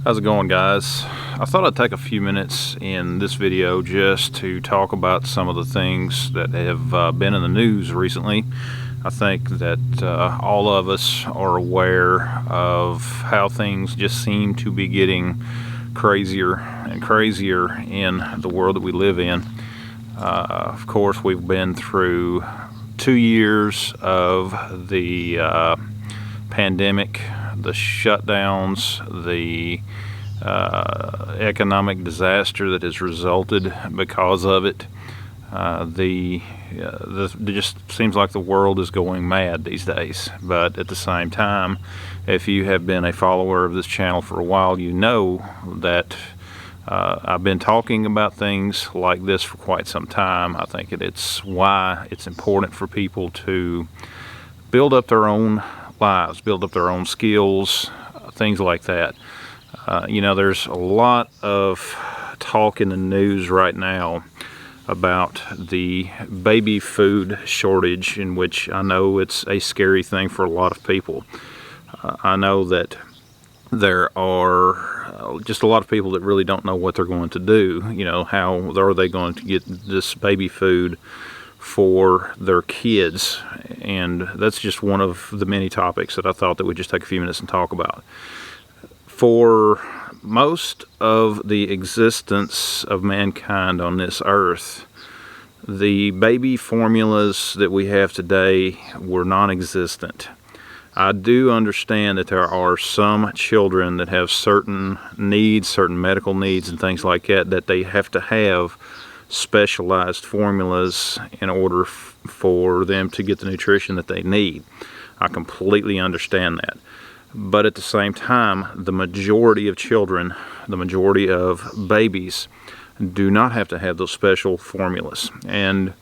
How's it going, guys? I thought I'd take a few minutes in this video just to talk about some of the things that have been in the news recently. I think that all of us are aware of how things just seem to be getting crazier and crazier in the world that we live in. Of course, we've been through 2 years of the pandemic, the shutdowns, the economic disaster that has resulted because of it. It just seems like the world is going mad these days. But at the same time, if you have been a follower of this channel for a while, you know that I've been talking about things like this for quite some time. I think it's why it's important for people to build up their own lives, build up their own skills, things like that. There's a lot of talk in the news right now about the baby food shortage, in which I know it's a scary thing for a lot of people. I know that there are just a lot of people that really don't know what they're going to do. How are they going to get this baby food for their kids? And that's just one of the many topics that I thought that we'd just take a few minutes and talk about. For most of the existence of mankind on this earth, the baby formulas that we have today were non-existent. I do understand that there are some children that have certain needs, certain medical needs and things like that, that they have to have specialized formulas in order for them to get the nutrition that they need. I completely understand that. But at the same time, the majority of children, the majority of babies, do not have to have those special formulas. And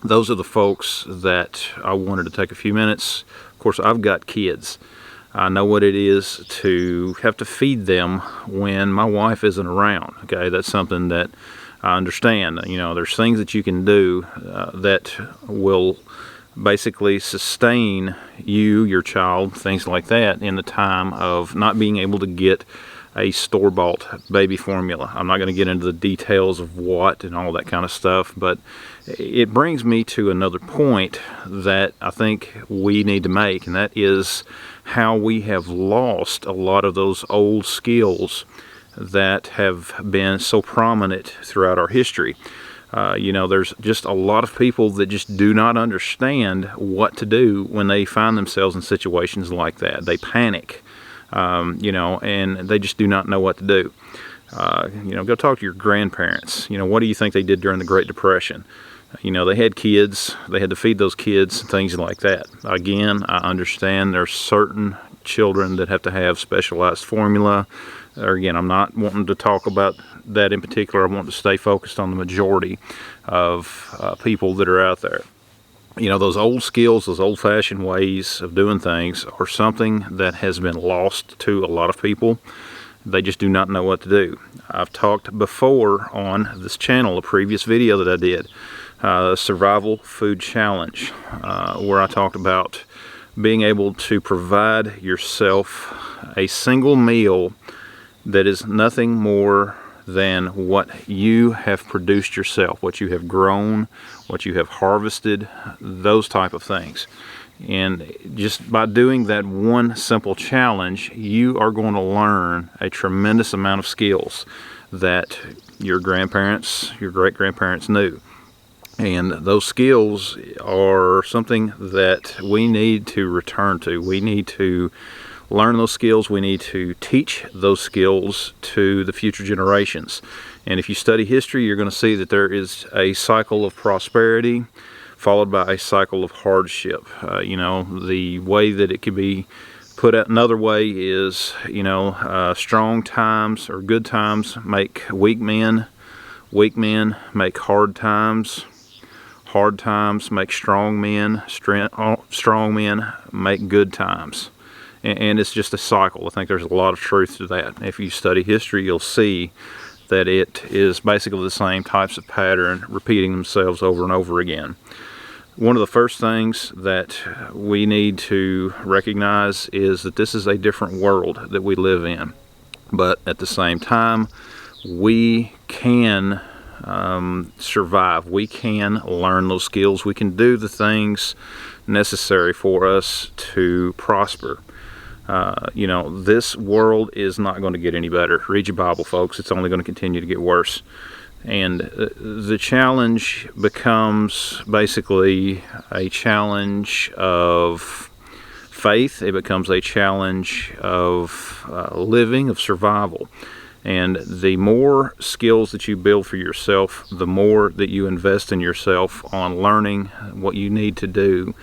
those are the folks that I wanted to take a few minutes. Of course, I've got kids. I know what it is to have to feed them when my wife isn't around. Okay, that's something that I understand. There's things that you can do that will basically sustain you, your child, things like that, in the time of not being able to get a store-bought baby formula. I'm not going to get into the details of what and all that kind of stuff, but it brings me to another point that I think we need to make, and that is how we have lost a lot of those old skills that have been so prominent throughout our history. There's just a lot of people that just do not understand what to do when they find themselves in situations like that. They panic, and they just do not know what to do. Go talk to your grandparents. What do you think they did during the Great Depression? They had kids, they had to feed those kids, things like that. Again, I understand there's certain children that have to have specialized formula. Again, I'm not wanting to talk about that in particular. I want to stay focused on the majority of people that are out there. Those old skills, those old-fashioned ways of doing things are something that has been lost to a lot of people. They just do not know what to do. I've talked before on this channel, a previous video that I did, Survival Food Challenge, where I talked about being able to provide yourself a single meal that is nothing more than what you have produced yourself, what you have grown, what you have harvested, those type of things. And just by doing that one simple challenge, you are going to learn a tremendous amount of skills that your grandparents, your great-grandparents knew. And those skills are something that we need to return to. We need to learn those skills. We need to teach those skills to the future generations. And if you study history, you're going to see that there is a cycle of prosperity followed by a cycle of hardship. The way that it could be put out another way is, strong times or good times make weak men make hard times make strong men, strong men make good times. And it's just a cycle. I think there's a lot of truth to that. If you study history, you'll see that it is basically the same types of pattern repeating themselves over and over again. One of the first things that we need to recognize is that this is a different world that we live in. But at the same time, we can survive. We can learn those skills. We can do the things necessary for us to prosper. You know, this world is not going to get any better. Read your Bible, folks. It's only going to continue to get worse. And the challenge becomes basically a challenge of faith. It becomes a challenge of living, of survival. And the more skills that you build for yourself, the more that you invest in yourself on learning what you need to do,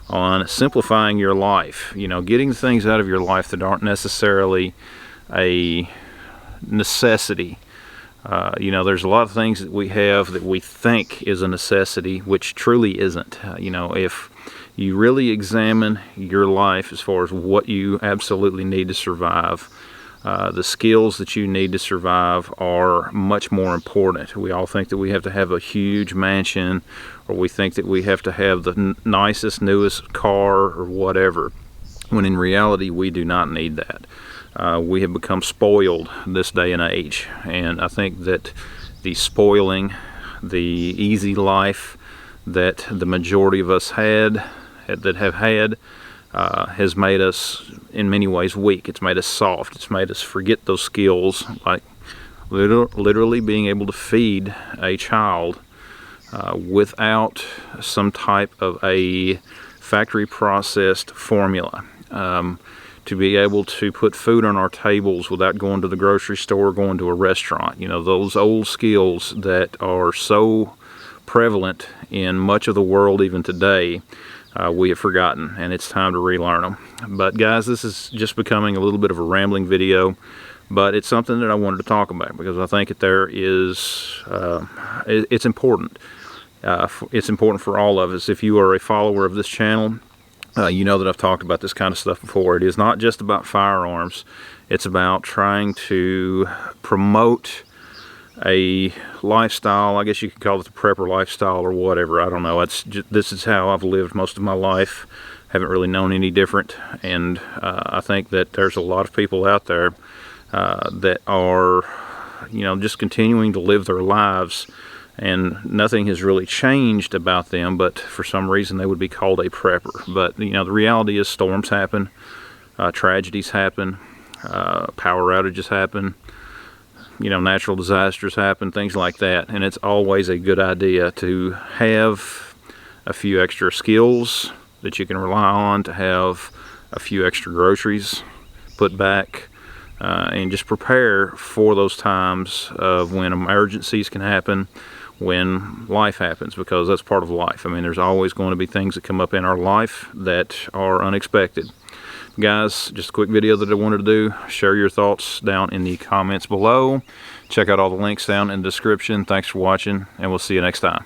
on simplifying your life, you know, getting things out of your life that aren't necessarily a necessity. You know, there's a lot of things that we have that we think is a necessity, which truly isn't. You know, if you really examine your life as far as what you absolutely need to survive, the skills that you need to survive are much more important. We all think that we have to have a huge mansion, or we think that we have to have the nicest, newest car or whatever, when in reality we do not need that. We have become spoiled this day and age, and I think that the spoiling, the easy life that the majority of us have had, has made us in many ways weak. It's made us soft. It's made us forget those skills, like literally being able to feed a child without some type of a factory processed formula. To be able to put food on our tables without going to the grocery store, going to a restaurant. You know, those old skills that are so prevalent in much of the world even today, we have forgotten, and it's time to relearn them. But guys, this is just becoming a little bit of a rambling video, but it's something that I wanted to talk about because I think that there is, it's important. It's important for all of us. If you are a follower of this channel, you know that I've talked about this kind of stuff before. It is not just about firearms. It's about trying to promote a lifestyle. I guess you could call it the prepper lifestyle or whatever. I don't know. This is how I've lived most of my life. Haven't really known any different. And I think that there's a lot of people out there that are, you know, just continuing to live their lives, and nothing has really changed about them, but for some reason they would be called a prepper. But, you know, the reality is storms happen, tragedies happen, power outages happen, you know, natural disasters happen, things like that. And it's always a good idea to have a few extra skills that you can rely on, to have a few extra groceries put back, and just prepare for those times of when emergencies can happen, when life happens, because that's part of life. I mean, there's always going to be things that come up in our life that are unexpected. Guys, just a quick video that I wanted to do. Share your thoughts down in the comments below. Check out all the links down in the description. Thanks for watching, and we'll see you next time.